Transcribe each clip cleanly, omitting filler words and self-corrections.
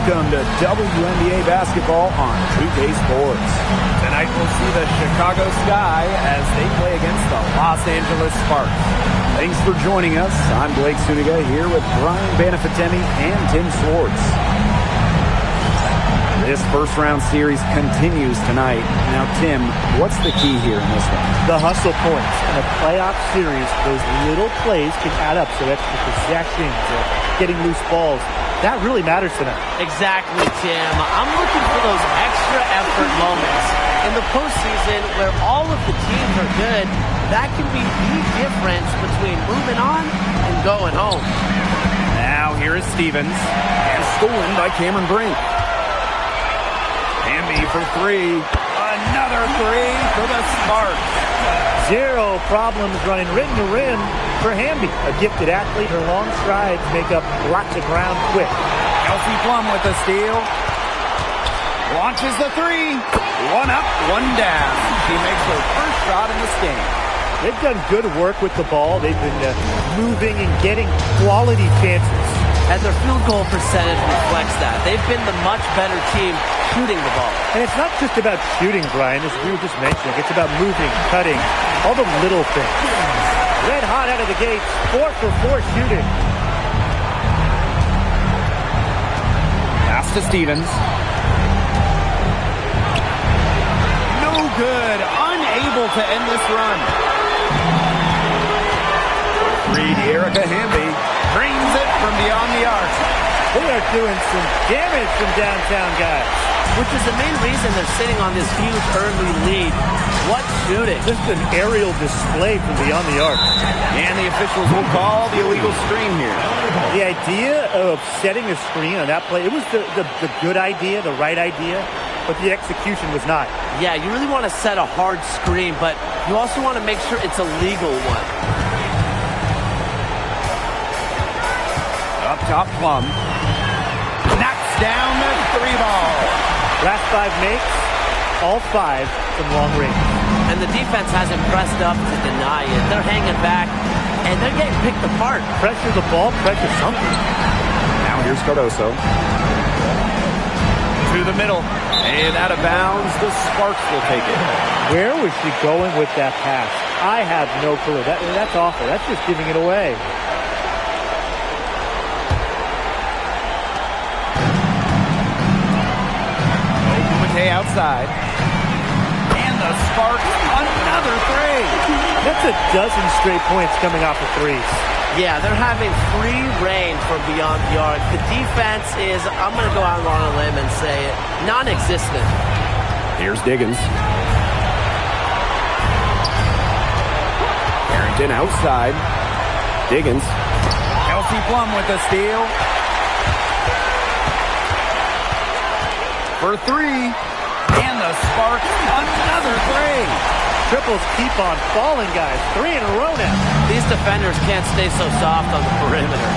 Welcome to WNBA basketball on 2K Sports. Tonight we'll see the Chicago Sky as they play against the Los Angeles Sparks. Thanks for joining us. I'm Blake Suniga here with Brian Banafitemi and Tim Swartz. This first-round series continues tonight. Now, Tim, what's the key here in this one? The hustle points. In a playoff series, those little plays can add up. So extra possessions or getting loose balls. That really matters tonight. Exactly, Tim. I'm looking for those extra effort moments. In the postseason, where all of the teams are good, that can be the difference between moving on and going home. Now, here is Stevens. And stolen by Cameron Brink. Hamby for three. Another three for the Sparks. Zero problems running rim to rim for Hamby. A gifted athlete, her long strides make up lots of ground quick. Kelsey Plum with the steal. Launches the three. One up, one down. She makes her first shot in this game. They've done good work with the ball. They've been moving and getting quality chances. And their field goal percentage reflects that. They've been the much better team shooting the ball. And it's not just about shooting, Brian, as we were just mentioning. It's about moving, cutting, all the little things. Red hot out of the gate, 4 for 4 shooting. Pass to Stevens. No good. Unable to end this run. Three to Erica Hamby. Brings it from beyond the arc. They are doing some damage from downtown, guys. Which is the main reason they're sitting on this huge early lead. What shooting. Just an aerial display from beyond the arc. And the officials will call the illegal screen here. The idea of setting a screen on that play, it was the good idea, the right idea, but the execution was not. Yeah, you really want to set a hard screen, but you also want to make sure it's a legal one. Up top, Plum. Knocks down the three ball. Last 5 makes, all 5 from long range. And the defense hasn't pressed up to deny it. They're hanging back, and they're getting picked apart. Pressure the ball, pressure something. Now here's Cardoso. To the middle. And out of bounds, the Sparks will take it. Where was she going with that pass? I have no clue. That's awful. That's just giving it away. Outside. And the Sparks, another three. That's a dozen straight points coming off of threes. Yeah, they're having free reign from beyond the arc. The defense is, I'm going to go out on a limb and say it, non-existent. Here's Diggins. Harrington outside. Diggins. Kelsey Plum with the steal. For three. And the Sparks, another three. Triples keep on falling, guys. 3 in a row now. These defenders can't stay so soft on the perimeter.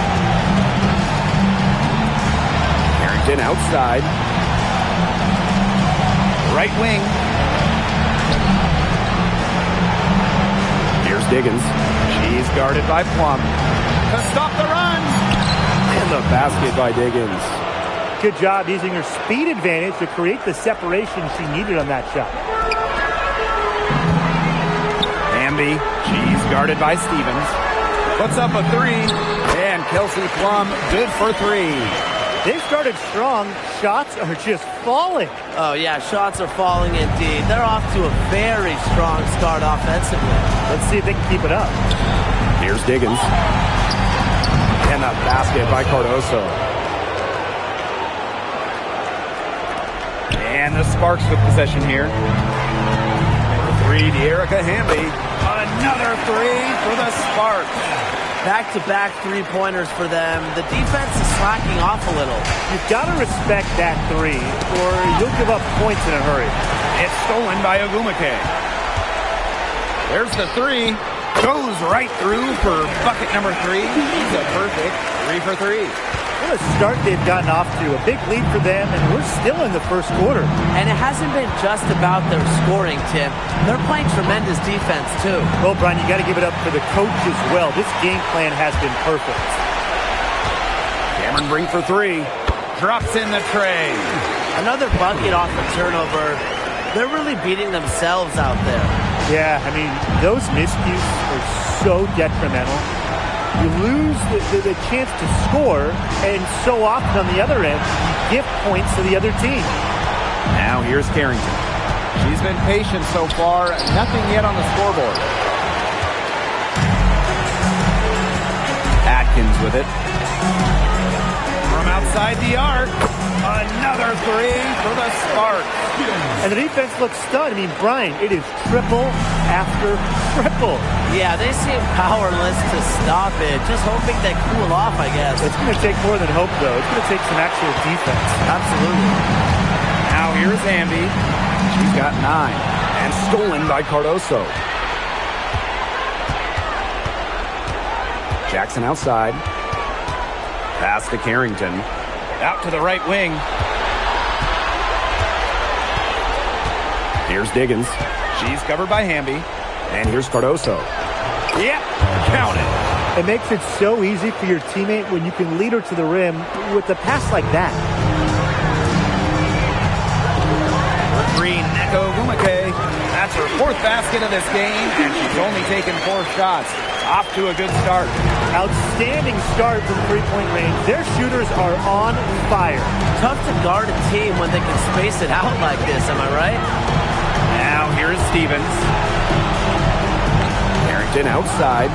Harrington outside. Right wing. Here's Diggins. She's guarded by Plum. To stop the run. And the basket by Diggins. Good job using her speed advantage to create the separation she needed on that shot. Hamby, she's guarded by Stevens. Puts up a three. And Kelsey Plum, good for three. They've started strong. Shots are just falling. Oh, yeah, shots are falling indeed. They're off to a very strong start offensively. Let's see if they can keep it up. Here's Diggins. And a basket by Cardoso. And the Sparks with possession here. Three to Erica Hamby. Another three for the Sparks. Back-to-back three-pointers for them. The defense is slacking off a little. You've got to respect that three, or you'll give up points in a hurry. It's stolen by Ogumake. There's the three. Goes right through for bucket number 3. He's a perfect 3 for 3. What a start they've gotten off to. A big lead for them, and we're still in the first quarter. And it hasn't been just about their scoring, Tim. They're playing tremendous defense, too. Well, Brian, you got to give it up for the coach as well. This game plan has been perfect. Cameron Brink for 3. Drops in the tray. Another bucket off the turnover. They're really beating themselves out there. Yeah, I mean, those miscues are so detrimental. You lose the chance to score, and so often on the other end, you give points to the other team. Now here's Carrington. She's been patient so far. Nothing yet on the scoreboard. Atkins with it. From outside the arc. Another three for the Sparks. And the defense looks stunned. I mean, Brian, it is triple after triple. Yeah, they seem powerless to stop it. Just hoping they cool off, I guess. It's going to take more than hope, though. It's going to take some actual defense. Absolutely. Now here's Amby. She's got 9. And stolen by Cardoso. Jackson outside. Pass to Carrington. Out to the right wing. Here's Diggins. She's covered by Hamby. And here's Cardoso. Yep, count it. It makes it so easy for your teammate when you can lead her to the rim with a pass like that. Green, Neko Gumake. That's her 4th basket of this game, and she's only taken 4 shots. Off to a good start. Outstanding start from three-point range. Their shooters are on fire. Tough to guard a team when they can space it out like this, am I right? Now here is Stevens. Carrington outside.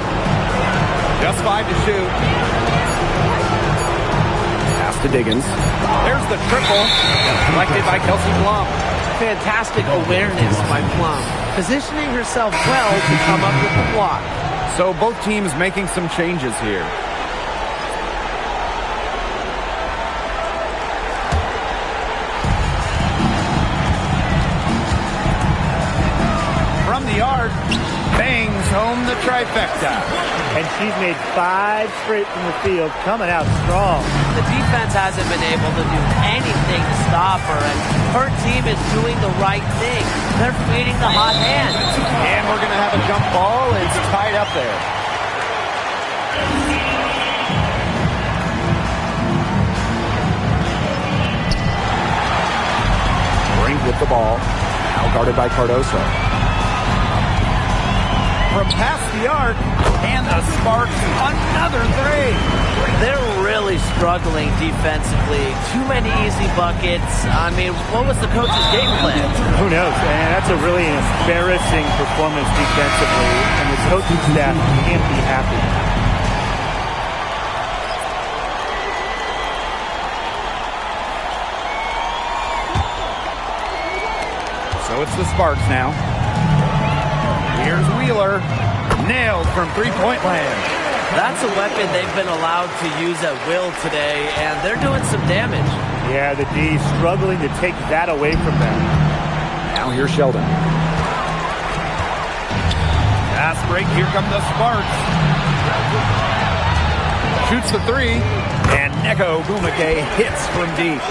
Just 5 to shoot. Pass to Diggins. There's the triple. Deflected by Kelsey Plum. Fantastic awareness by Plum. Positioning herself well to come up with the block. So both teams making some changes here. From the arc, bangs home the trifecta. And she's made 5 straight from the field, coming out strong. The defense hasn't been able to do anything to stop her, and her team is doing the right thing. They're feeding the hot hand. And we're going to have a jump ball. It's tied up there. Brink with the ball. Now guarded by Cardoso. From past the arc, and the Sparks, another three. They're really struggling defensively. Too many easy buckets. I mean, what was the coach's game plan? Who knows? And that's a really embarrassing performance defensively, and the coaching staff can't be happy. So it's the Sparks now. Here's Wheeler. Nailed from three-point land. That's a weapon they've been allowed to use at will today, and they're doing some damage. Yeah, the D struggling to take that away from them. Now here's Sheldon. Pass break. Here come the Sparks. Shoots the three. And Neko Gumake hits from deep.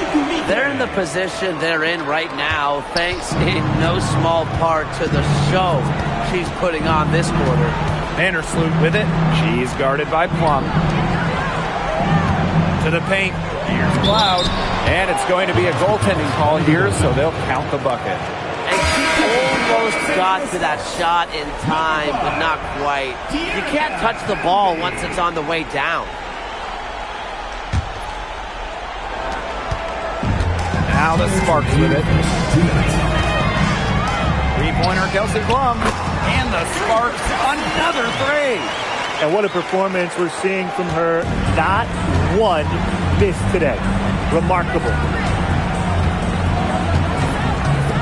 They're in the position they're in right now, thanks in no small part to the show she's putting on this quarter. Vandersloot with it. She's guarded by Plum. To the paint. Here's Cloud. And it's going to be a goaltending call here, so they'll count the bucket. And she almost got to that shot in time, but not quite. You can't touch the ball once it's on the way down. Now the Sparks with it. Three-pointer, Kelsey Plum. And the Sparks, another three. And what a performance we're seeing from her. Not one miss today. Remarkable.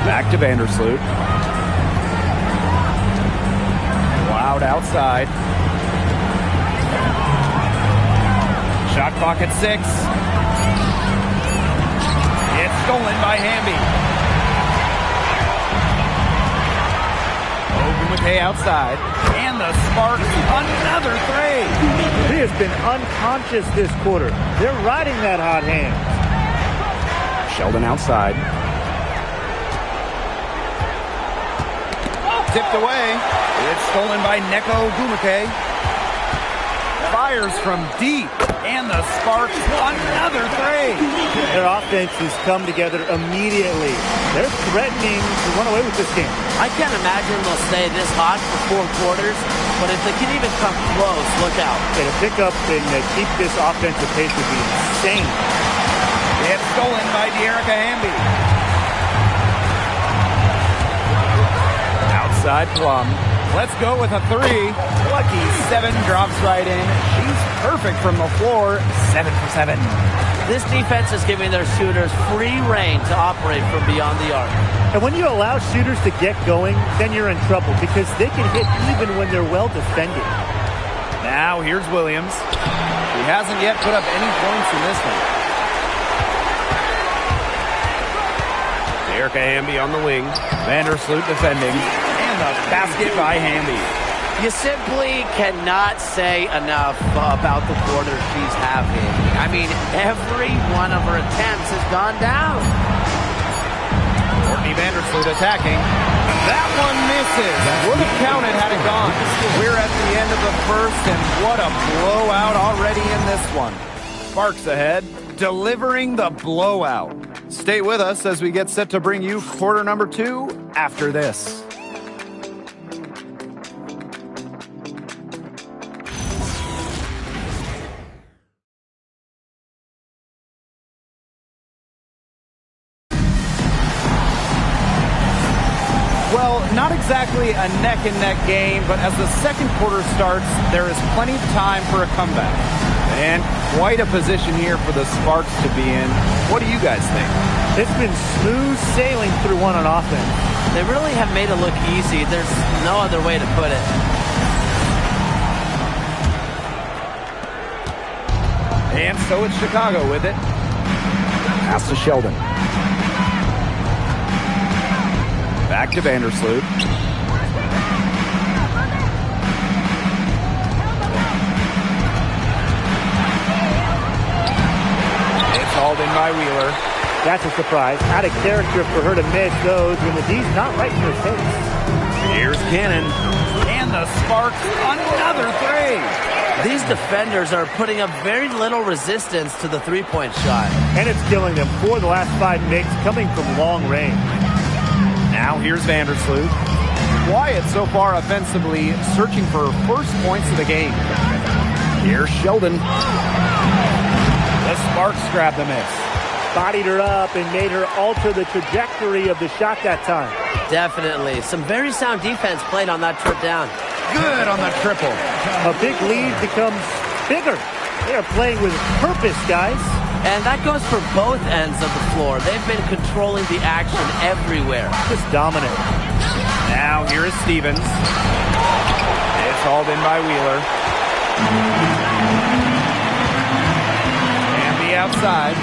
Back to Vandersloot. Cloud outside. Shot clock at 6. It's stolen by Hamby. Ogumake outside. And the Sparks, another three. He has been unconscious this quarter. They're riding that hot hand. Sheldon outside. Tipped away. It's stolen by Neko Gumake. fires from deep. And the Sparks, another three. Their offense has come together immediately. They're threatening to run away with this game. I can't imagine they'll stay this hot for 4 quarters, but if they can even come close, look out. To pick up and keep this offensive pace would be insane. It's stolen by De'Erica Hamby. Outside Plum. Let's go with a three. Lucky 7 drops right in. She's perfect from the floor. 7 for 7. This defense is giving their shooters free reign to operate from beyond the arc. And when you allow shooters to get going, then you're in trouble because they can hit even when they're well defended. Now here's Williams. He hasn't yet put up any points in this one. De'Erica Hamby on the wing. Vandersloot defending. And a basket by Hamby. You simply cannot say enough about the quarter she's having. I mean, every one of her attempts has gone down. Courtney Vandersloot attacking. That one misses. Would have counted had it gone. We're at the end of the first, and what a blowout already in this one. Sparks ahead, delivering the blowout. Stay with us as we get set to bring you quarter number 2 after this. Well, not exactly a neck-and-neck game, but as the second quarter starts, there is plenty of time for a comeback. And quite a position here for the Sparks to be in. What do you guys think? It's been smooth sailing through one on offense. They really have made it look easy. There's no other way to put it. And so it's Chicago with it. Pass to Sheldon. Back to Vandersloot. It's hauled in by Wheeler. That's a surprise. Out of character for her to miss those when the D's not right in her face. Here's Cannon. And the Sparks, another three. These defenders are putting up very little resistance to the three-point shot. And it's killing them. 4 of the last 5 makes coming from long range. Now here's Vandersloot. Quiet so far offensively, searching for first points of the game. Here's Sheldon. The Sparks grab the miss. Bodied her up and made her alter the trajectory of the shot that time. Definitely. Some very sound defense played on that trip down. Good on the triple. A big lead becomes bigger. They are playing with purpose, guys. And that goes for both ends of the floor. They've been controlling the action everywhere. Just dominant. Now here is Stevens. It's hauled in by Wheeler. And the outside.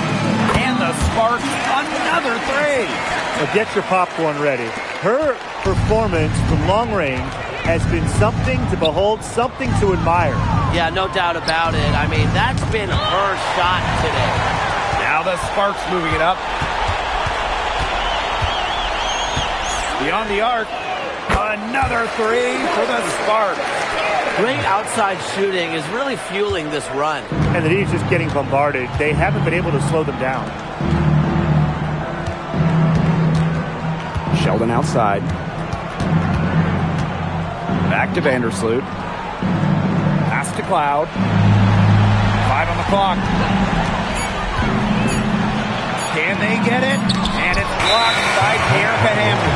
And the Sparks, another three. Now get your popcorn ready. Her performance from long range has been something to behold, something to admire. Yeah, no doubt about it. I mean, that's been her shot today. Now the Sparks moving it up. Beyond the arc. Another three for the Sparks. Great outside shooting is really fueling this run. And the D's just getting bombarded. They haven't been able to slow them down. Sheldon outside. Back to Vandersloot. Pass to Cloud. 5 on the clock. Can they get it? And it's blocked by De'Erica Hamby.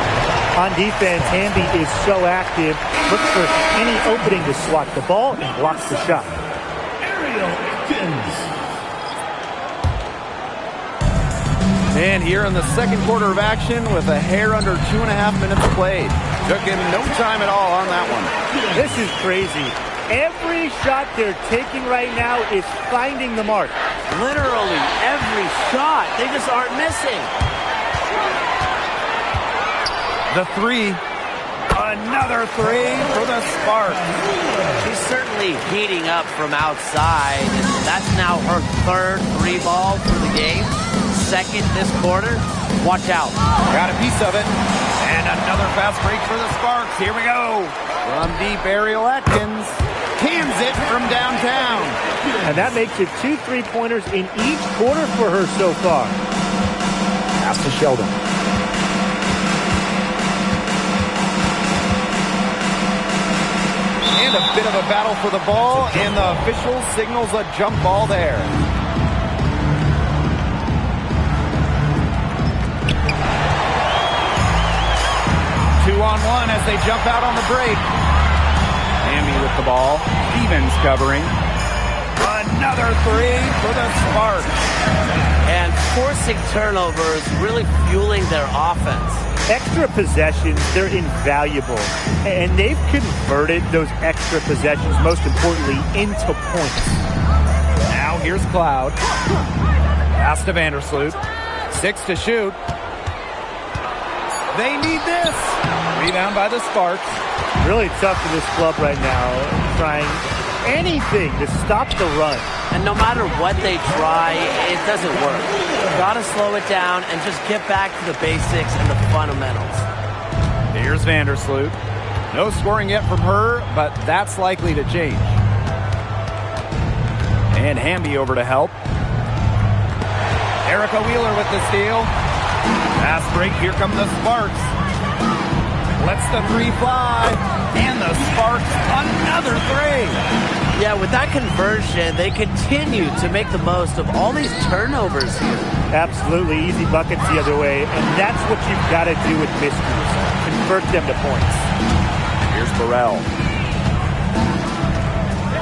On defense, Hamby is so active. Looks for any opening to swat the ball and blocks the shot. And here in the second quarter of action with a hair under 2.5 minutes played. Took him no time at all on that one. This is crazy. Every shot they're taking right now is finding the mark. Literally every shot. They just aren't missing. The three. Another three for the Sparks. She's certainly heating up from outside. That's now her third 3-ball for the game. Second this quarter. Watch out. Got a piece of it. And another fast break for the Sparks. Here we go. From deep, Ariel Atkins. cans it from downtown. And that makes it 2 3-pointers in each quarter for her so far. Pass to Sheldon. And a bit of a battle for the ball, and the official signals a jump ball there. Two-on-one as they jump out on the break. Hamby with the ball. Stevens covering. Another three for the Sparks. And forcing turnovers, really fueling their offense. Extra possessions, they're invaluable. And they've converted those extra possessions, most importantly, into points. Now here's Cloud. Pass to Vandersloot. 6 to shoot. They need this. Rebound by the Sparks. Really tough for this club right now, trying anything to stop the run. And no matter what they try, it doesn't work. You've got to slow it down and just get back to the basics and the fundamentals. Here's Vandersloot. No scoring yet from her, but that's likely to change. And Hamby over to help. Erica Wheeler with the steal. Pass break, here come the Sparks. Lets the three fly. And the Sparks, another three. Yeah, with that conversion, they continue to make the most of all these turnovers here. Absolutely, easy buckets the other way, and that's what you've got to do with miscues. Convert them to points. Here's Burrell.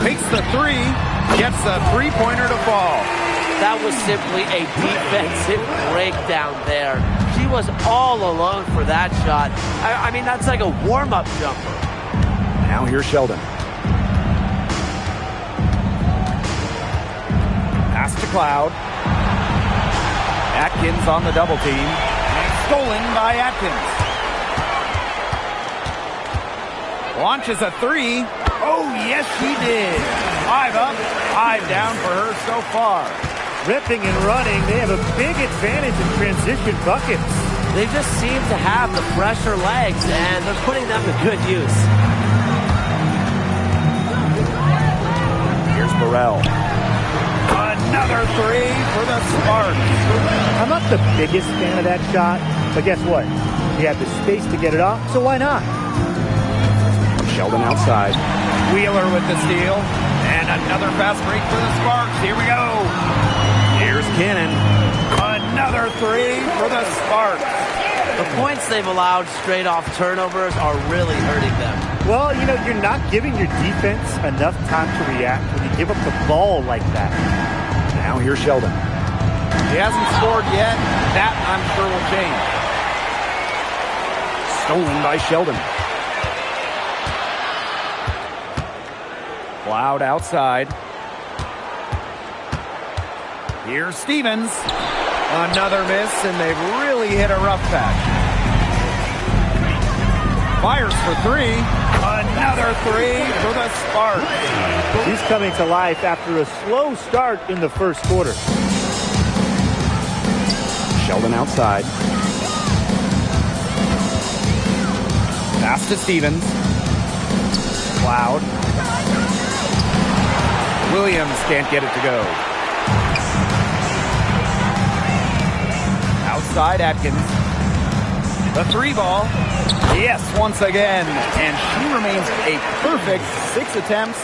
Takes the three, gets a three-pointer to fall. That was simply a defensive breakdown there. She was all alone for that shot. I mean, that's like a warm-up jumper. Now here's Sheldon. Pass to Cloud. Atkins on the double team. And stolen by Atkins. Launches a three. Oh, yes, she did. 5 up, 5 down for her so far. Ripping and running, they have a big advantage in transition buckets. They just seem to have the fresher legs, and they're putting them to good use. Here's Burrell. Another three for the Sparks. I'm not the biggest fan of that shot, but guess what? He had the space to get it off, so why not? Sheldon outside. Wheeler with the steal. And another fast break for the Sparks. Here we go. Here's Cannon. Another three for the Sparks. The points they've allowed straight off turnovers are really hurting them. Well, you know, you're not giving your defense enough time to react when you give up the ball like that. Now here's Sheldon. He hasn't scored yet. That, I'm sure, will change. Stolen by Sheldon. Cloud outside. Here's Stevens. Another miss, and they've really hit a rough patch. Fires for three. Another three for the Sparks. He's coming to life after a slow start in the first quarter. Sheldon outside. Pass to Stevens. Cloud. Williams can't get it to go. Outside Atkins. The three ball. Yes, once again. And she remains a perfect 6 attempts,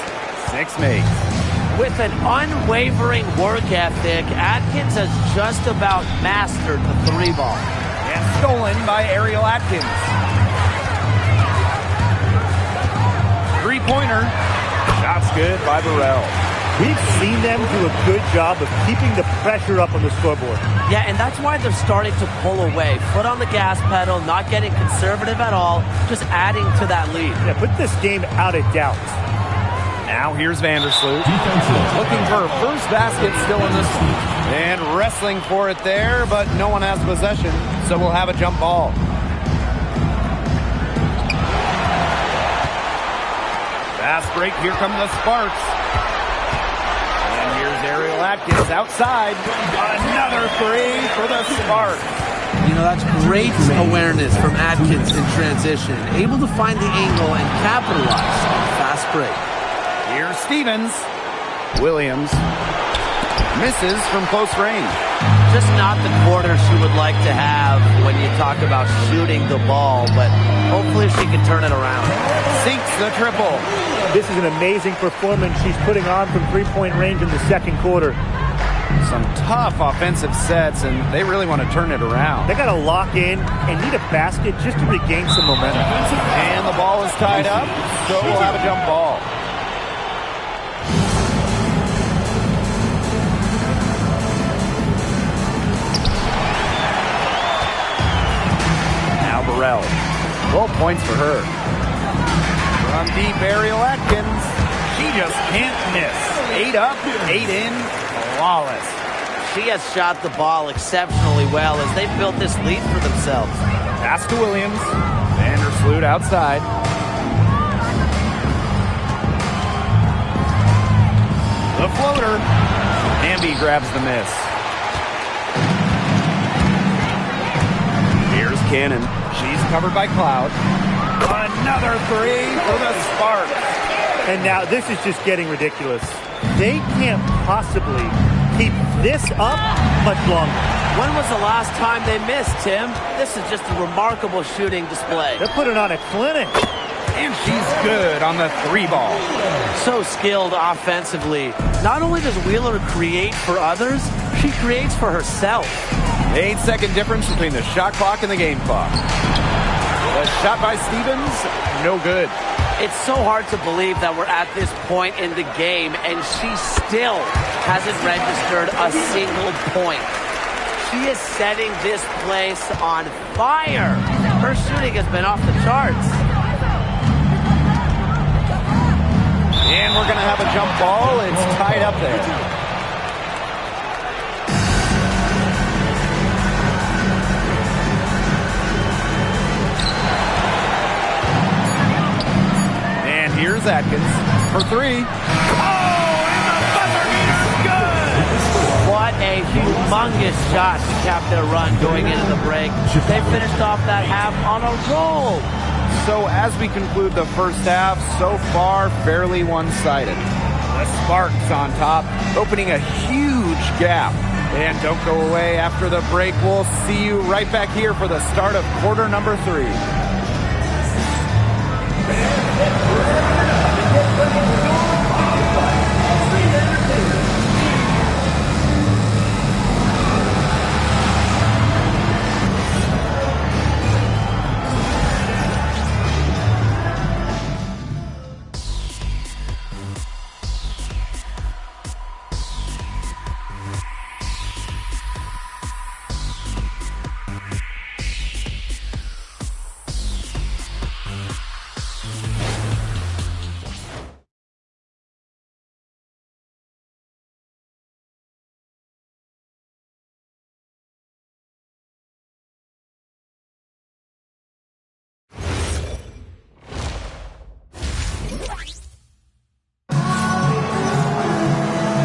6 makes. With an unwavering work ethic, Atkins has just about mastered the three ball. And stolen by Ariel Atkins. Three-pointer. Shots good by Burrell. We've seen them do a good job of keeping the pressure up on the scoreboard. Yeah, and that's why they're starting to pull away. Foot on the gas pedal, not getting conservative at all, just adding to that lead. Yeah, put this game out of doubt. Now here's Vandersloot. Looking for her first basket still in this one. And wrestling for it there, but no one has possession, so we'll have a jump ball. Fast break, here come the Sparks. And here's Ariel Atkins outside. Another three for the Sparks. You know, that's great awareness from Atkins in transition. Able to find the angle and capitalize on the fast break. Here's Stevens. Williams misses from close range. Just not the quarter she would like to have when you talk about shooting the ball, but hopefully she can turn it around. Sinks the triple. This is an amazing performance she's putting on from three-point range in the second quarter. Some tough offensive sets, and they really want to turn it around. They got to lock in and need a basket just to regain some momentum. And the ball is tied up, so we'll have a jump ball. Now Burrell. 12 points for her. From deep, Ariel Atkins. She just can't miss. 8 up, 8 in. Flawless. She has shot the ball exceptionally well as they built this lead for themselves. Pass to Williams. Vandersloot outside. The floater. Hamby grabs the miss. Here's Cannon. She's covered by Cloud. Another three for the Sparks. And now this is just getting ridiculous. They can't possibly keep this up much longer. When was the last time they missed, Tim? This is just a remarkable shooting display. They're putting on a clinic. And she's good on the 3-ball. So skilled offensively. Not only does Wheeler create for others, she creates for herself. 8-second difference between the shot clock and the game clock. The shot by Stevens, no good. It's so hard to believe that we're at this point in the game and she still hasn't registered a single point. She is setting this place on fire. Her shooting has been off the charts. And we're going to have a jump ball. It's tied up there. And here's Atkins for 3. Oh, and the buzzer beater's good! What a humongous shot to cap their run going into the break. They finished off that half on a roll. So as we conclude the first half, so far fairly one-sided. The Sparks on top, opening a huge gap. And don't go away after the break. We'll see you right back here for the start of quarter number 3.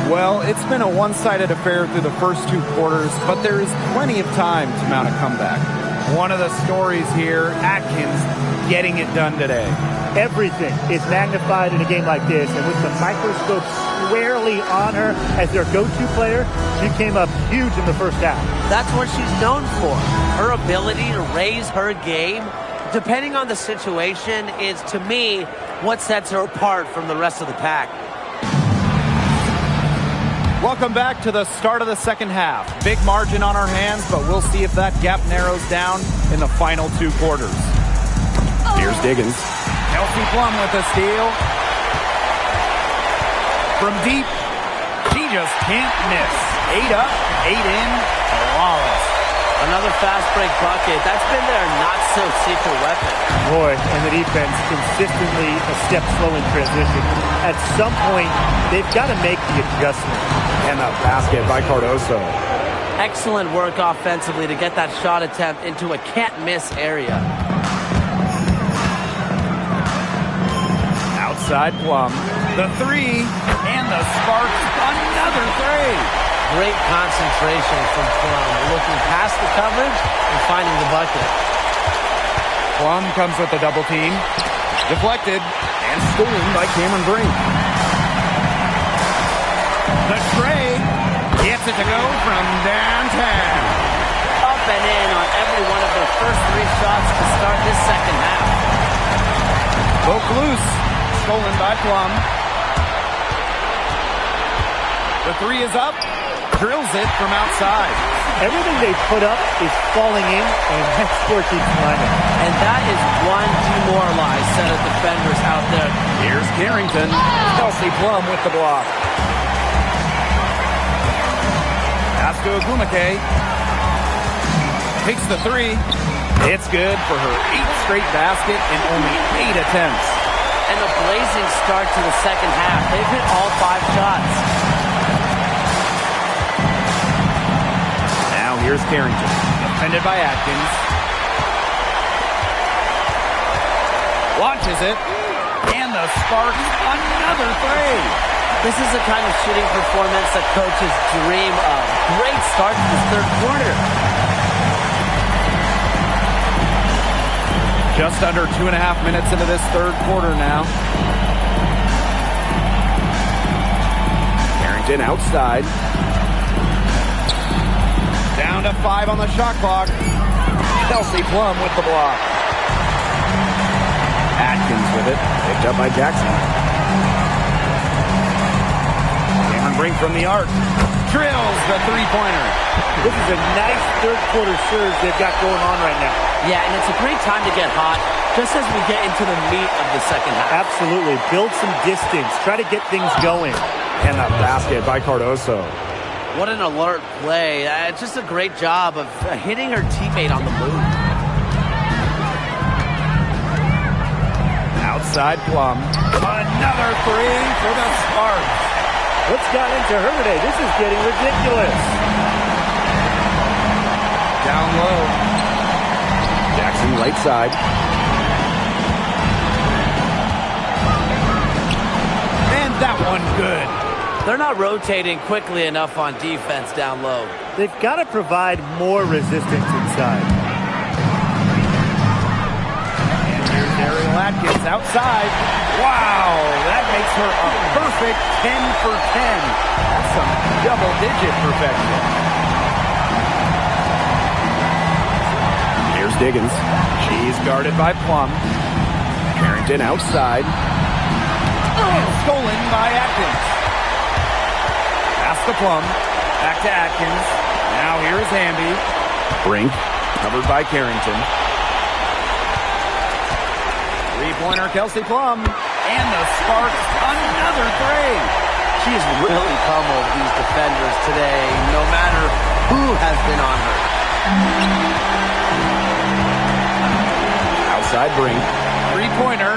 Well, it's been a one-sided affair through the first 2 quarters, but there is plenty of time to mount a comeback. One of the stories here, Atkins getting it done today. Everything is magnified in a game like this, and with the microscope squarely on her as their go-to player, she came up huge in the first half. That's what she's known for. Her ability to raise her game, depending on the situation, is, to me, what sets her apart from the rest of the pack. Welcome back to the start of the second half. Big margin on our hands, but we'll see if that gap narrows down in the final 2 quarters. Here's Diggins. Kelsey Plum with a steal. From deep, she just can't miss. 8 up, 8 in, flawless. Another fast break bucket. That's been their not-so-secret weapon. Boy, and the defense consistently a step slow in transition. At some point, they've got to make the adjustment. And the basket by Cardoso. Excellent work offensively to get that shot attempt into a can't-miss area. Outside Plum. The 3, and the Sparks another 3. Great concentration from Plum, looking past the coverage and finding the bucket. Plum comes with a double team. Deflected and stolen by Cameron Brink. The tray gets it to go from downtown. Up and in on every one of their first 3 shots to start this second half. Poke loose. Stolen by Plum. The 3 is up. Drills it from outside. Everything they put up is falling in, and that score keeps climbing. And that is one demoralized set of defenders out there. Here's Carrington. Kelsey Plum with the block. Pass to Agumake. Takes the 3. It's good for her 8th straight basket in only 8 attempts. And a blazing start to the second half. They've hit all 5 shots. Now here's Carrington. Defended by Atkins. Launches it. And the Sparks another 3. This is the kind of shooting performance that coaches dream of. Great start to this third quarter. Just under 2.5 minutes into this third quarter now. Carrington outside. Down to 5 on the shot clock. Kelsey Plum with the block. Atkins with it. Picked up by Jackson. Brink from the arc. Drills the 3-pointer. This is a nice third quarter surge they've got going on right now. Yeah, and it's a great time to get hot, just as we get into the meat of the second half. Absolutely. Build some distance. Try to get things going. And a basket by Cardoso. What an alert play. Just a great job of hitting her teammate on the move. Outside Plum. Another 3 for the Sparks. What's got into her today? This is getting ridiculous. Down low. Jackson right side. And that one good. They're not rotating quickly enough on defense down low. They've got to provide more resistance inside. And here's Ariel Atkins outside. Wow, that makes her a perfect 10 for 10. That's some double-digit perfection. Here's Diggins. She's guarded by Plum. Carrington outside. And stolen by Atkins. Pass to Plum. Back to Atkins. Now here's Hamby. Brink, covered by Carrington. 3-pointer Kelsey Plum. And the Sparks another 3. She's really pummeled these defenders today, no matter who has been on her. Outside Brink. 3-pointer.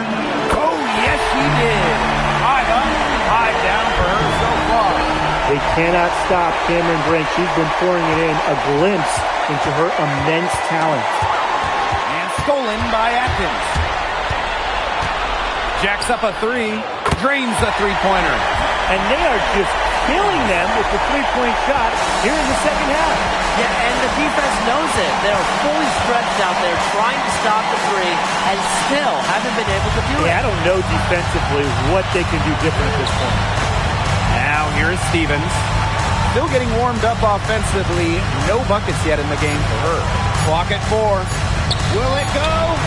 Oh, yes, she did. 5 up, 5 down for her so far. They cannot stop Cameron Brink. She's been pouring it in. A glimpse into her immense talent. And stolen by Atkins. Jacks up a 3, drains the 3-pointer. And they are just killing them with the 3-point shot here in the second half. Yeah, and the defense knows it. They're fully stretched out there trying to stop the 3 and still haven't been able to do it. Yeah, I don't know defensively what they can do different at this point. Now here is Stevens. Still getting warmed up offensively. No buckets yet in the game for her. Clock at 4. Will it go?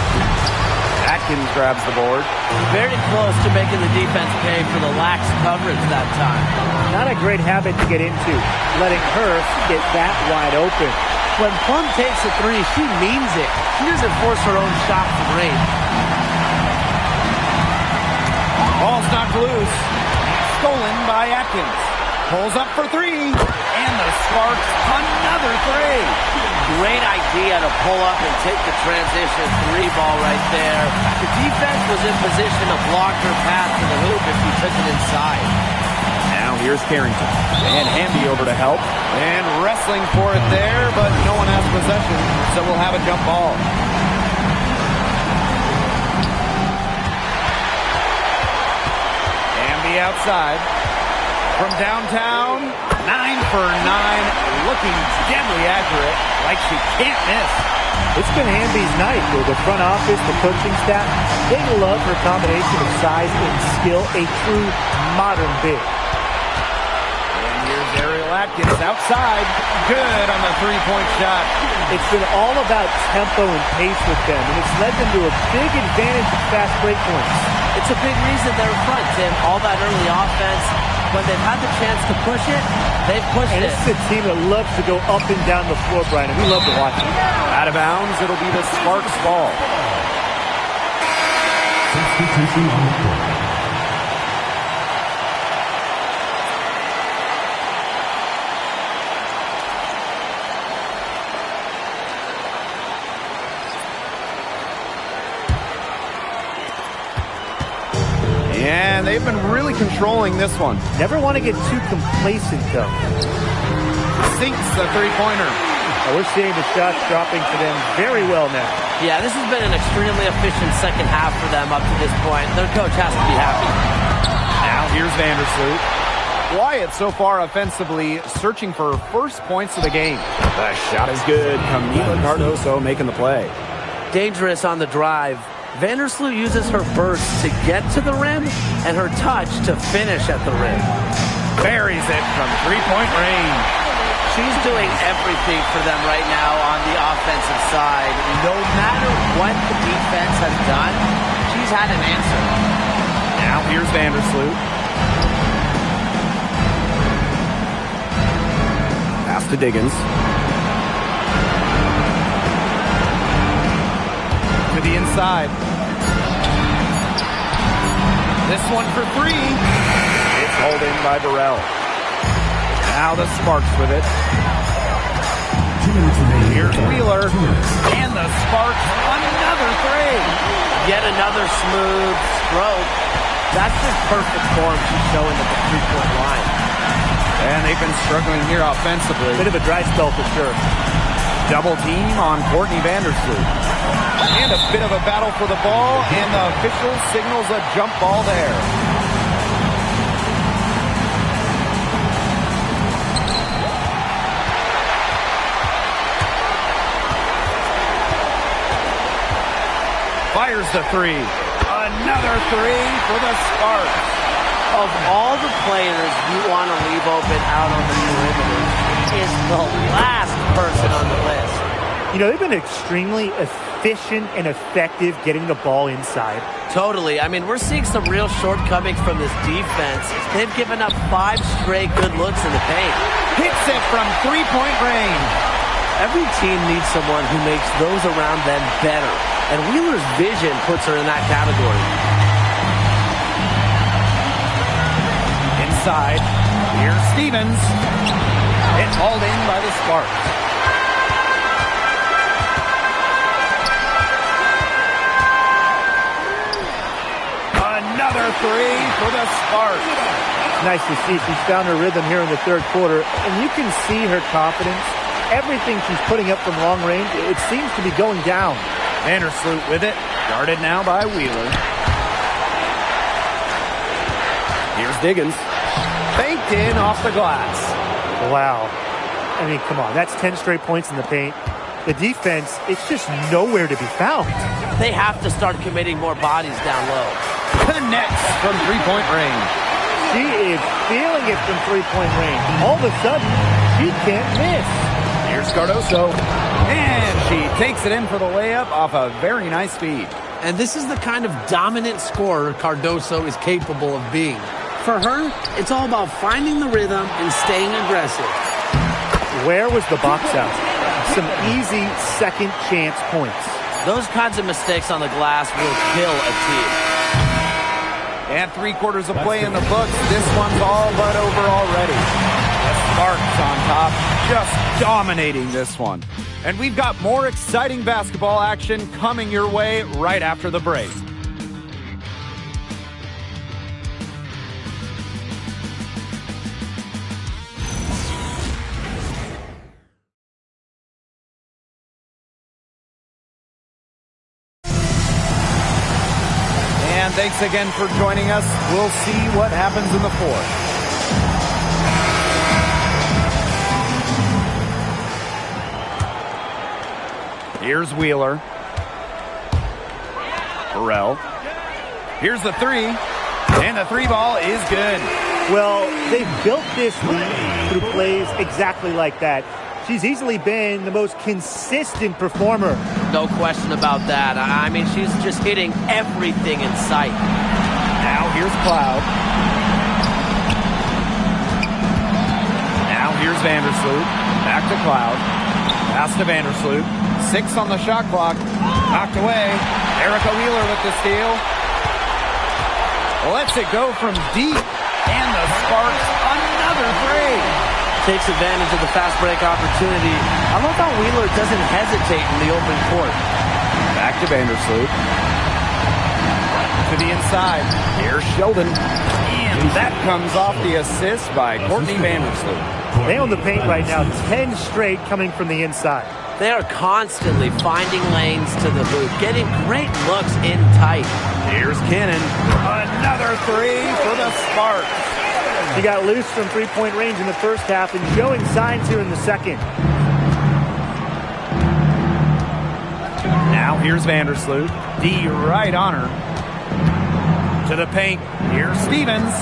Atkins grabs the board. Very close to making the defense pay for the lax coverage that time. Not a great habit to get into, letting her get that wide open. When Plum takes a 3, she means it. She doesn't force her own shot to break. Ball's knocked loose. Stolen by Atkins. Pulls up for 3. And the Sparks another 3. Great idea to pull up and take the transition 3 ball right there. The defense was in position to block her path to the hoop if she took it inside. Now here's Carrington. And Hamby over to help. And wrestling for it there, but no one has possession, so we'll have a jump ball. Hamby outside. From downtown, 9 for 9, looking deadly accurate, like she can't miss. It's been Hamby's night. The front office, the coaching staff, they love her combination of size and skill, a true modern big. And Atkins outside. Good on the three-point shot. It's been all about tempo and pace with them, and it's led them to a big advantage of fast break points. It's a big reason they're in front, Tim. All that early offense, when they've had the chance to push it, they've pushed it. And this is a team that loves to go up and down the floor, Brian, and we love to watch it. Out of bounds, it'll be the Sparks ball. Substitution on the court. And they've been really controlling this one. Never want to get too complacent, though. Sinks the three-pointer. We're seeing the shots dropping for them very well now. Yeah, this has been an extremely efficient second half for them up to this point. Their coach has to be happy. Now here's Vandersloot. Quiet so far offensively, searching for first points of the game. The shot is good. Camila Cardoso making the play. Dangerous on the drive. Vandersloot uses her burst to get to the rim and her touch to finish at the rim. Buries it from three-point range. She's doing everything for them right now on the offensive side. No matter what the defense has done, she's had an answer. Now here's Vandersloot. Pass to Diggins. To the inside. This one for three. It's hauled in by Burrell. Now the Sparks with it. Here's Wheeler. And the Sparks, another three. Yet another smooth stroke. That's just perfect form she's showing at the three-point line. And they've been struggling here offensively. Bit of a dry spell for sure. Double team on Courtney Vandersloot. And a bit of a battle for the ball, and the official signals a jump ball there. Fires the three. Another three for the Sparks. Of all the players you want to leave open out on the perimeter, is the last person on the list. You know, they've been extremely efficient and effective getting the ball inside. Totally. I mean, we're seeing some real shortcomings from this defense. They've given up 5 straight good looks in the paint. Hits it from three-point range. Every team needs someone who makes those around them better. And Wheeler's vision puts her in that category. Inside, here's Stevens. It's hauled in by the Sparks. Another three for the Sparks. Nice to see she's found her rhythm here in the third quarter, and you can see her confidence. Everything she's putting up from long range, it seems to be going down. Vandersloot with it, guarded now by Wheeler. Here's Diggins. Banked in off the glass. Wow. I mean, come on. That's 10 straight points in the paint. The defense, it's just nowhere to be found. They have to start committing more bodies down low. Connects from three-point range. She is feeling it from three-point range. All of a sudden, she can't miss. Here's Cardoso. And she takes it in for the layup off a very nice feed. And this is the kind of dominant scorer Cardoso is capable of being. For her, it's all about finding the rhythm and staying aggressive. Where was the box out? Some easy second chance points. Those kinds of mistakes on the glass will kill a team. And 3/4 of play in the books. This one's all but over already. The Sparks on top, just dominating this one. And we've got more exciting basketball action coming your way right after the break. And thanks again for joining us. We'll see what happens in the fourth. Here's Wheeler. Burrell. Here's the three. And the three ball is good. Well, they've built this lead through plays exactly like that. She's easily been the most consistent performer. No question about that. I mean, she's just hitting everything in sight. Now here's Cloud. Now here's Vandersloot. Back to Cloud. Pass to Vandersloot. 6 on the shot clock. Knocked away. Erica Wheeler with the steal. Lets it go from deep. And the Sparks another three. Takes advantage of the fast break opportunity. I love how Wheeler doesn't hesitate in the open court. Back to Vandersloot. To the inside. Here's Sheldon. And that comes off the assist by Courtney Vandersloot. They own the paint right now. 10 straight coming from the inside. They are constantly finding lanes to the hoop, getting great looks in tight. Here's Cannon. Another three for the Sparks. She got loose from three-point range in the first half and showing signs here in the second. Now here's Vandersloot. D right on her. To the paint. Here's Stevens.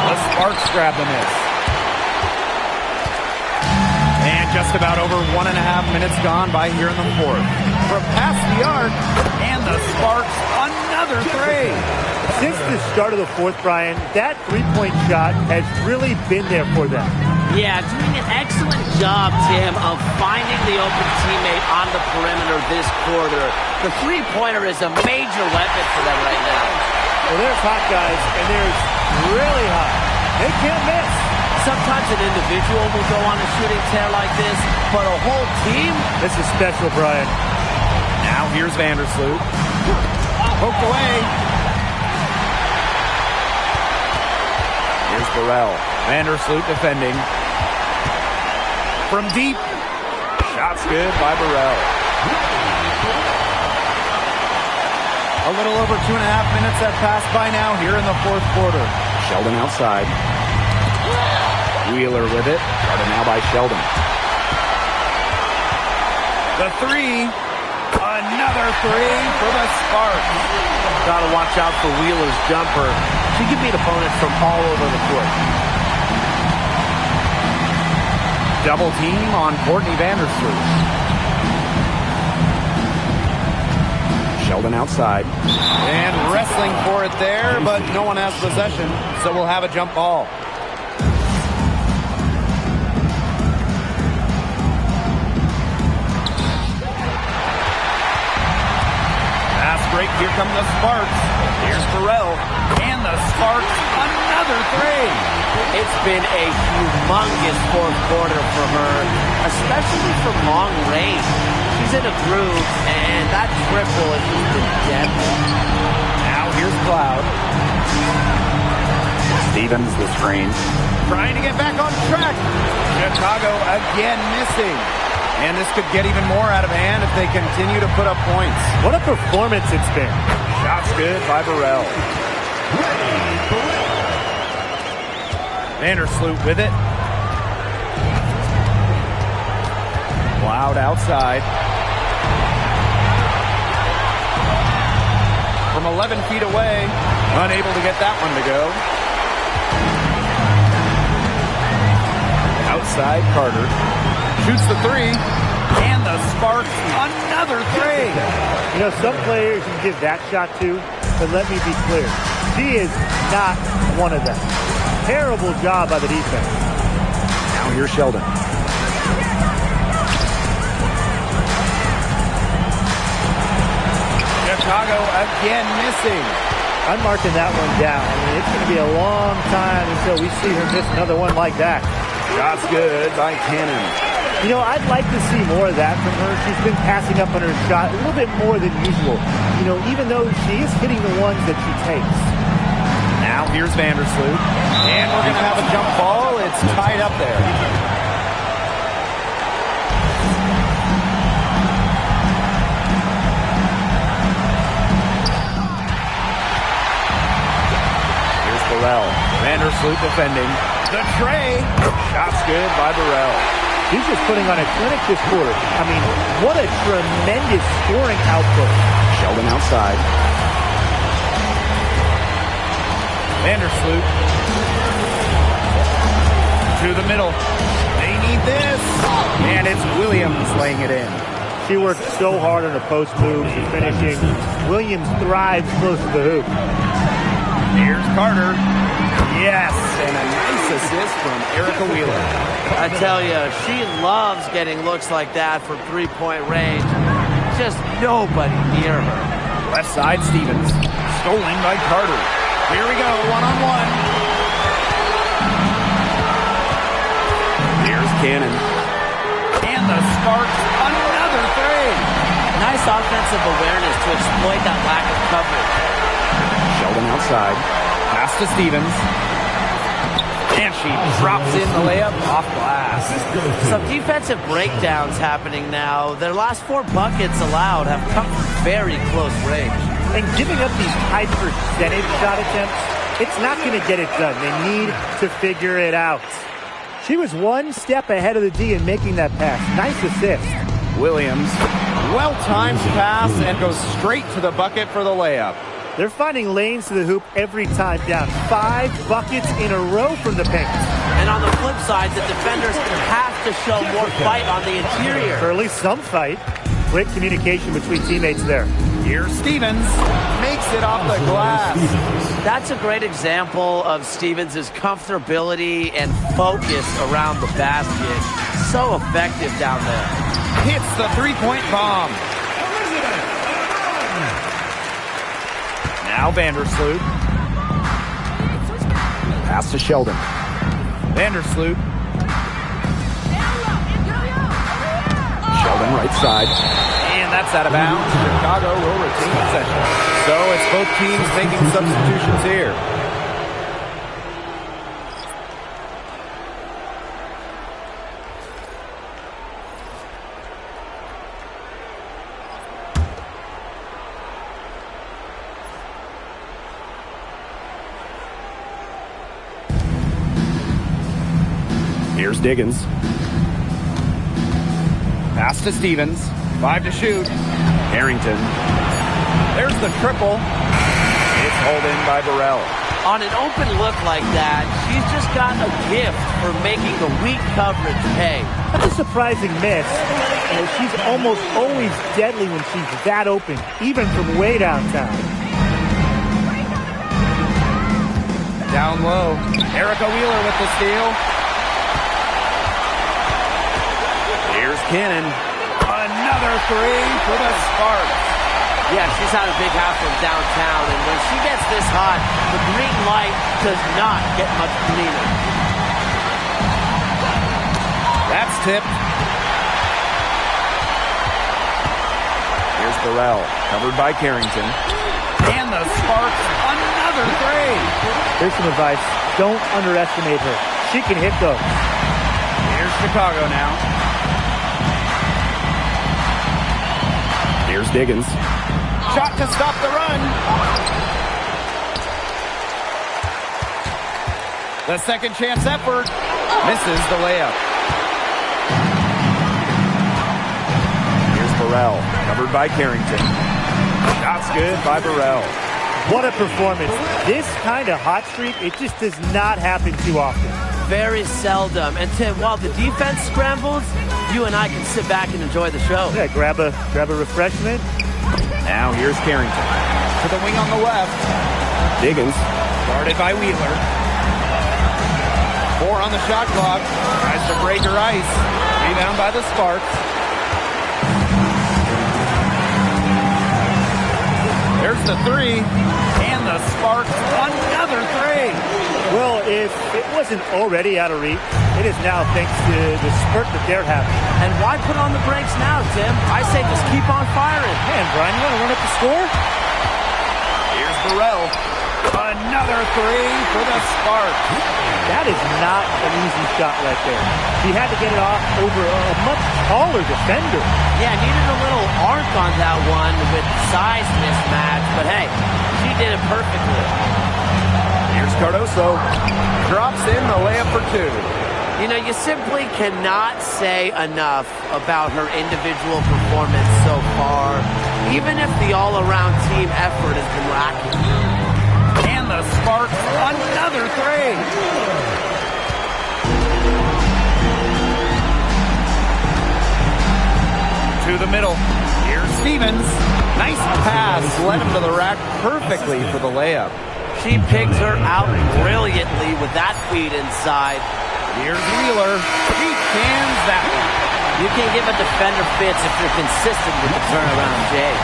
The Sparks grab the miss. And just about over 1.5 minutes gone by here in the fourth. From past the arc, and the Sparks another three. Since the start of the fourth, Brian, that three-point shot has really been there for them. Yeah, doing an excellent job, Tim, of finding the open teammate on the perimeter this quarter. The three-pointer is a major weapon for them right now. Well, there's hot guys, and there's really hot. They can't miss. Sometimes an individual will go on a shooting tear like this, but a whole team? This is special, Brian. Now here's Vandersloot. Poked away. Here's Burrell. Vandersloot defending. From deep. Shots good by Burrell. A little over 2.5 minutes have passed by now here in the fourth quarter. Sheldon outside. Wheeler with it. Started now by Sheldon. The three. Another three for the Sparks. Got to watch out for Wheeler's jumper. She can beat opponents from all over the court. Double team on Courtney Vandersloot. Sheldon outside. And wrestling for it there, but no one has possession, so we'll have a jump ball. Break. Here come the Sparks. Here's Burrell. And the Sparks, another three. It's been a humongous fourth quarter for her, especially from long range. She's in a groove, and that triple has just been deadly. Now here's Cloud. Stevens, the screen. Trying to get back on track. Chicago again missing. And this could get even more out of hand if they continue to put up points. What a performance it's been. Shots good by Burrell. Vandersloot with it. Cloud outside. From 11 feet away. Unable to get that one to go. Outside Carter. Shoots the three, and the Sparks, another three. You know, some players you can give that shot to, but let me be clear. She is not one of them. Terrible job by the defense. Now here's Sheldon. Chicago again missing. I'm marking that one down. I mean, it's going to be a long time until we see her miss another one like that. Shots good by Cannon. You know, I'd like to see more of that from her. She's been passing up on her shot a little bit more than usual. You know, even though she is hitting the ones that she takes. Now here's Vandersloot. And we're going to have a jump ball. It's tied up there. Here's Burrell. Vandersloot defending. The tray. Shots good by Burrell. She's just putting on a clinic this quarter. I mean, what a tremendous scoring output. Sheldon outside. Vandersloot To the middle. They need this. And it's Williams laying it in. She worked so hard on the post moves and finishing. Williams thrives close to the hoop. Here's Carter. Yes, and a nice assist from Erica Wheeler. I tell you, she loves getting looks like that from three-point range. Just nobody near her. Left side, Stevens. Stolen by Carter. Here we go, one-on-one. Here's Cannon. And the Sparks, another three. Nice offensive awareness to exploit that lack of coverage. Sheldon outside. Pass to Stevens. And she drops in the layup off glass. Some defensive breakdowns happening now. Their last 4 buckets allowed have come from very close range. And giving up these high percentage shot attempts, it's not going to get it done. They need to figure it out. She was one step ahead of the D in making that pass. Nice assist. Williams, well-timed pass and goes straight to the bucket for the layup. They're finding lanes to the hoop every time down. 5 buckets in a row from the paint. And on the flip side, the defenders have to show more fight on the interior. Or at least some fight. Great communication between teammates there. Here's Stevens. Makes it off the glass. That's a great example of Stevens' comfortability and focus around the basket. So effective down there. Hits the three-point bomb. Now Vandersloot. Pass to Sheldon. Vandersloot. Sheldon right side. And that's out of bounds. Chicago will retain possession. So it's both teams making substitutions here. Here's Diggins. Pass to Stevens. 5 to shoot. Harrington. There's the triple. It's hauled in by Burrell. On an open look like that, she's just got a gift for making the weak coverage pay. That's a surprising miss. She's almost always deadly when she's that open, even from way downtown. Down low. Erica Wheeler with the steal. Here's Cannon. Another three for the Sparks. Yeah, she's had a big half from downtown, and when she gets this hot, the green light does not get much greener. That's tipped. Here's Burrell, covered by Carrington. And the Sparks, another three. Here's some advice. Don't underestimate her. She can hit those. Here's Chicago now. Here's Diggins. Shot to stop the run. The second chance effort. Misses the layup. Here's Burrell, covered by Carrington. Shot's good by Burrell. What a performance. This kind of hot streak, it just does not happen too often. Very seldom. And Tim, while the defense scrambles, you and I can sit back and enjoy the show. Yeah, grab a refreshment. Now here's Carrington. To the wing on the left. Diggins. Guarded by Wheeler. 4 on the shot clock. Tries to break her ice. Rebound by the Sparks. There's the three. And the Sparks, another three. Well, if it wasn't already out of reach, it is now thanks to the spurt that they're having. And why put on the brakes now, Tim? I say just keep on firing. Man, Brian, you want to run up the score? Here's Burrell. Another three for the Sparks. That is not an easy shot right there. He had to get it off over a much taller defender. Yeah, needed a little arc on that one with size mismatch, but hey, she did it perfectly. Here's Cardoso. Drops in the layup for 2. You know, you simply cannot say enough about her individual performance so far, even if the all-around team effort has been lacking. And the Sparks, another three. through the middle. Here's Stevens. Nice pass. Led him to the rack perfectly for the layup. She pigs her out brilliantly with that feed inside. Here's Wheeler. He cans that one. You can give a defender fits if you're consistent with the turnaround, Jay.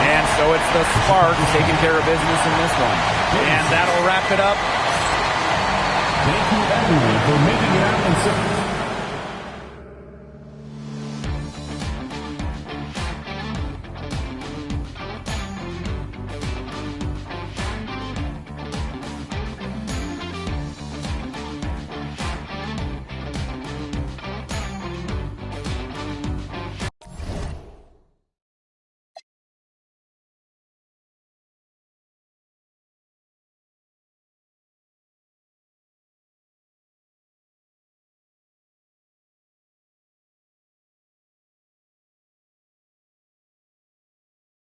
And so it's the Sparks taking care of business in this one. And that'll wrap it up. Thank you, everyone, for making it out on